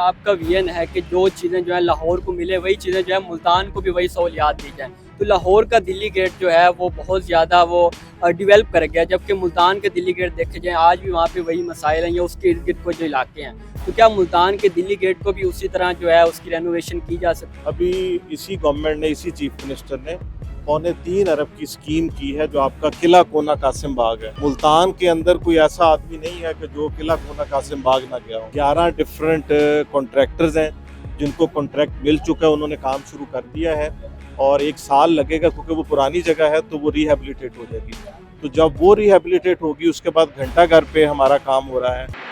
आपका विजन है कि जो चीज़ें जो है लाहौर को मिले वही चीज़ें जो है मुल्तान को भी वही सहूलियात दी जाए। तो लाहौर का दिल्ली गेट जो है वो बहुत ज़्यादा वो डेवलप कर गया, जबकि मुल्तान के दिल्ली गेट देखे जाए आज भी वहाँ पे वही मसाइल हैं या उसके इर्द गिर्द को जो इलाके हैं। तो क्या मुल्तान के दिल्ली गेट को भी उसी तरह जो है उसकी रेनोवेशन की जा सकती है? अभी इसी गवर्नमेंट ने, इसी चीफ मिनिस्टर ने 3.25 अरब की स्कीम की है जो आपका किला कोना कासिम बाग है। मुल्तान के अंदर कोई ऐसा आदमी नहीं है कि जो किला कोना कासिम बाग ना गया हो। 11 डिफरेंट कॉन्ट्रैक्टर्स हैं जिनको कॉन्ट्रैक्ट मिल चुका है, उन्होंने काम शुरू कर दिया है और 1 साल लगेगा क्योंकि वो पुरानी जगह है तो वो रिहेबिलिटेट हो जाएगी। तो जब वो रिहेबिलिटेट होगी उसके बाद घंटाघर पे हमारा काम हो रहा है।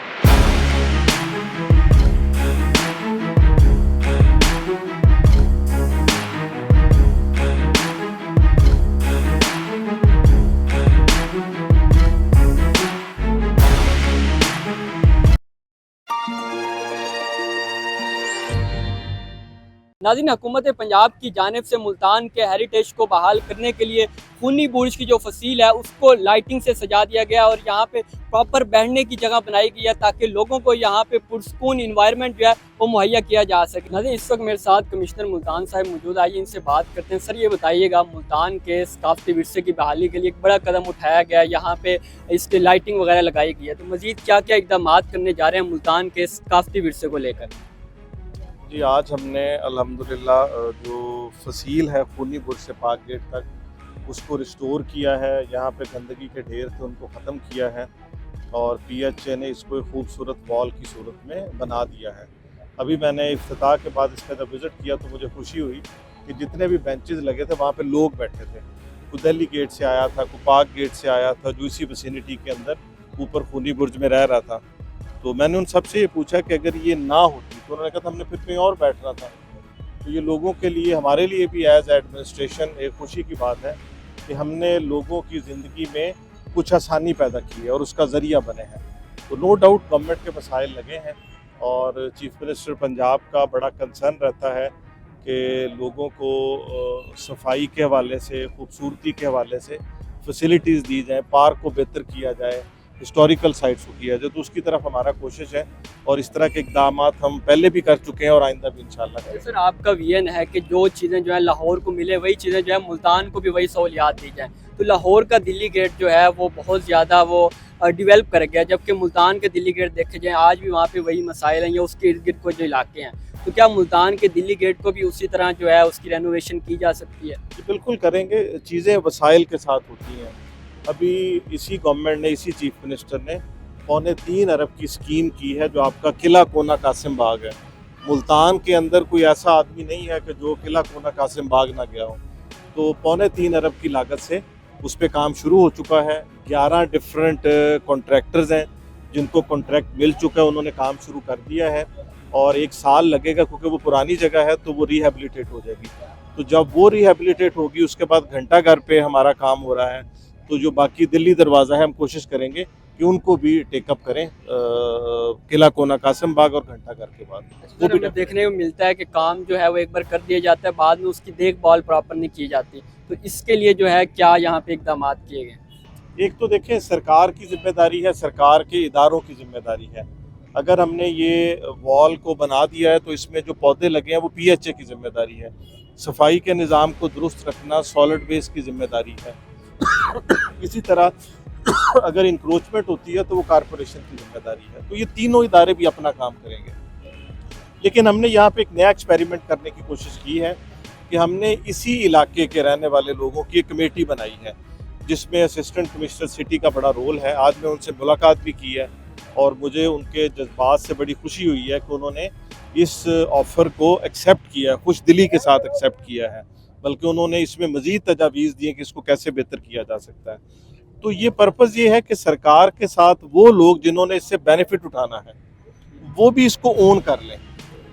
नाज़रीन, हुकूमत पंजाब की जानिब से मुल्तान के हेरिटेज को बहाल करने के लिए खूनी बुर्ज की जो फसील है उसको लाइटिंग से सजा दिया गया और यहाँ पे प्रॉपर बैठने की जगह बनाई गई है ताकि लोगों को यहाँ पे पुरसकून इन्वायरमेंट जो है वो मुहैया किया जा सके। नाज़रीन, इस वक्त मेरे साथ कमिश्नर मुल्तान साहब मौजूद, आइए इनसे बात करते हैं। सर, ये बताइएगा, मुल्तान के सकाफती विरसे की बहाली के लिए एक बड़ा कदम उठाया गया है, यहाँ पे इसके लाइटिंग वगैरह लगाई गई है, तो मज़ीद क्या क्या इकदाम करने जा रहे हैं मुल्तान के सकाफती विरसे को लेकर? जी, आज हमने अल्हम्दुलिल्लाह जो फसील है खूनी बुर्ज से पाक गेट तक उसको रिस्टोर किया है। यहाँ पे गंदगी के ढेर थे उनको ख़त्म किया है और PHA ने इसको एक खूबसूरत वॉल की सूरत में बना दिया है। अभी मैंने इफ्तिताह के बाद इसका जब विज़िट किया तो मुझे खुशी हुई कि जितने भी बेंचेस लगे थे वहाँ पे लोग बैठे थे। कोई दिल्ली गेट से आया था, कोई पाक गेट से आया था जो इसी विसिनिटी के अंदर ऊपर खूनी बुर्ज में रह रहा था। तो मैंने उन सबसे ये पूछा कि अगर ये ना होती तो उन्होंने कहा था हमने फिर कहीं और बैठना था। तो ये लोगों के लिए, हमारे लिए भी एज एडमिनिस्ट्रेशन एक खुशी की बात है कि हमने लोगों की ज़िंदगी में कुछ आसानी पैदा की है और उसका ज़रिया बने हैं। तो नो डाउट गवर्नमेंट के मसाइल लगे हैं और चीफ मिनिस्टर पंजाब का बड़ा कंसर्न रहता है कि लोगों को सफाई के हवाले से, खूबसूरती के हवाले से फैसिलिटीज़ दी जाएँ, पार्क को बेहतर किया जाए, हिस्टोरिकल साइट्स को किया जाए। तो उसकी तरफ हमारा कोशिश है और इस तरह के इकदाम हम पहले भी कर चुके हैं और आइंदा भी इंशाल्लाह करेंगे। सर, आपका विजन है कि जो चीज़ें जो है लाहौर को मिले वही चीज़ें जो है मुल्तान को भी वही सहूलियात दी जाए। तो लाहौर का दिल्ली गेट जो है वो बहुत ज़्यादा वो डेवलप कर गया, जबकि मुल्तान के दिल्ली गेट देखे जाए आज भी वहाँ पे वही मसाइल हैं या उसके इर्द गिर्द को जो इलाके हैं। तो क्या मुल्तान के दिल्ली गेट को भी उसी तरह जो है उसकी रेनोवेशन की जा सकती है? बिल्कुल करेंगे, चीज़ें वसाइल के साथ होती हैं। अभी इसी गवर्नमेंट ने, इसी चीफ मिनिस्टर ने 3.25 अरब की स्कीम की है जो आपका किला कोना कासिम बाग है। मुल्तान के अंदर कोई ऐसा आदमी नहीं है कि जो किला कोना कासिम बाग ना गया हो। तो 3.25 अरब की लागत से उस पर काम शुरू हो चुका है। 11 डिफरेंट कॉन्ट्रैक्टर्स हैं जिनको कॉन्ट्रैक्ट मिल चुका है, उन्होंने काम शुरू कर दिया है और 1 साल लगेगा क्योंकि वो पुरानी जगह है तो वो रिहेबिलिटेट हो जाएगी। तो जब वो रिहेबिलिटेट होगी उसके बाद घंटाघर पे हमारा काम हो रहा है। तो जो बाकी दिल्ली दरवाज़ा है हम कोशिश करेंगे कि उनको भी टेकअप करें किला कोना कासिम बाग और घंटाघर के बाद। वो भी देखने को मिलता है कि काम जो है वो एक बार कर दिया जाता है, बाद में उसकी देखभाल प्रॉपर नहीं की जाती। तो इसके लिए जो है क्या यहाँ पे इकदाम किए गए? एक तो देखें, सरकार की जिम्मेदारी है, सरकार के इदारों की जिम्मेदारी है। अगर हमने ये वॉल को बना दिया है तो इसमें जो पौधे लगे हैं वो PHA की जिम्मेदारी है। सफाई के निज़ाम को दुरुस्त रखना सॉलिड वेस्ट की जिम्मेदारी है। इसी तरह अगर इंक्रोचमेंट होती है तो वो कारपोरेशन की जिम्मेदारी है। तो ये तीनों इदारे भी अपना काम करेंगे। लेकिन हमने यहाँ पे एक नया एक्सपेरिमेंट करने की कोशिश की है कि हमने इसी इलाके के रहने वाले लोगों की एक कमेटी बनाई है जिसमें असिस्टेंट कमिश्नर सिटी का बड़ा रोल है। आज मैं उनसे मुलाकात भी की है और मुझे उनके जज्बात से बड़ी खुशी हुई है कि उन्होंने इस ऑफ़र को एक्सेप्ट किया है, खुश दिली के साथ एक्सेप्ट किया है। बल्कि उन्होंने इसमें मज़ीद तजावीज़ दी कि इसको कैसे बेहतर किया जा सकता है। तो ये पर्पज़ ये है कि सरकार के साथ वो लोग जिन्होंने इससे बेनिफिट उठाना है वो भी इसको ओन कर लें।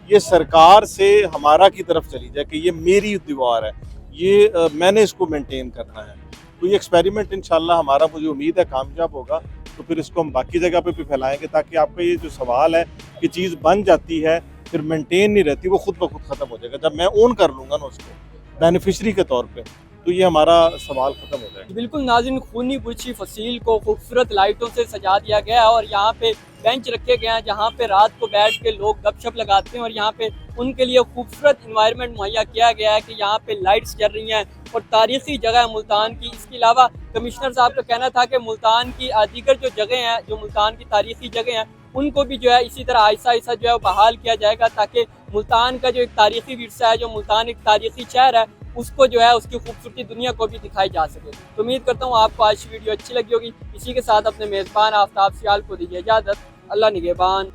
ये सरकार से हमारा की तरफ चली जाए कि ये मेरी दीवार है, ये मैंने इसको मेंटेन करना है। तो ये एक्सपेरिमेंट इंशाल्लाह हमारा, मुझे उम्मीद है, कामयाब होगा। तो फिर इसको हम बाकी जगह पे भी फैलाएंगे ताकि आपका ये जो सवाल है कि चीज़ बन जाती है फिर मेंटेन नहीं रहती, वो खुद ब खुद ख़त्म हो जाएगा। जब मैं ओन कर लूँगा ना उसको बेनिफिशरी के तौर पे, तो ये हमारा सवाल ख़त्म हो जाएगा। बिल्कुल नाज़रीन, खूनी बुर्ज की फसील को खूबसूरत लाइटों से सजा दिया गया है और यहाँ पे बेंच रखे गए हैं जहाँ पे रात को बैठ के लोग गपशप लगाते हैं और यहाँ पे उनके लिए खूबसूरत इन्वायरमेंट मुहैया किया गया है कि यहाँ पे लाइट्स जल रही हैं और तारीखी जगह है मुल्तान की। इसके अलावा कमिश्नर साहब का कहना था कि मुल्तान की दीगर जो जगह हैं, जो मुल्तान की तारीखी जगह हैं, उनको भी जो है इसी तरह आहिस्ता आहिस्ता जो है वो बहाल किया जाएगा ताकि मुल्तान का जो एक तारीखी विरसा है, जो मुल्तान एक तारीखी शहर है, उसको जो है उसकी खूबसूरती दुनिया को भी दिखाई जा सके। तो उम्मीद करता हूँ आपको आज की वीडियो अच्छी लगी होगी। इसी के साथ अपने मेज़बान आफ्ताब सियाल को दीजिए इजाज़त। अल्लाह निगहबान।